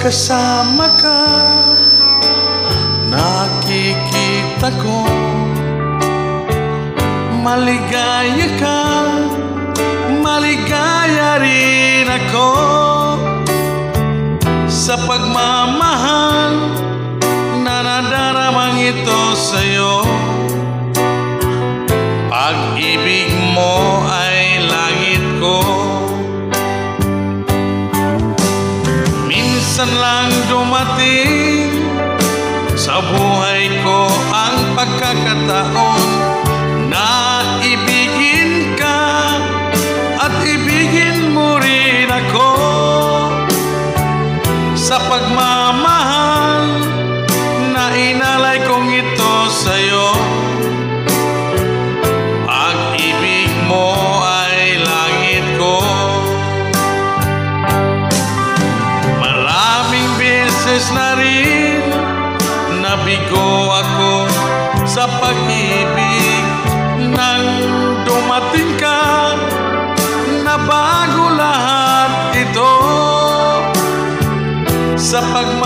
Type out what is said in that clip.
kasama ka, nakikita ko maligaya ka, maligaya rin ako sa pagmamahal na nadaramang ito sa'yo. Pag-ibig mo ay langit ko. Minsan lang dumating sa buhay ko ang pagkakataon na ibigin ka at ibigin mo rin ako sa pagmamahal na inalay kong ito sa'yo. Pag-ibig mo ay langit ko. Maraming beses na rin nabigo ako sa pag-ibig. Nang dumating ka, nabago lahat ito sa pagmamahal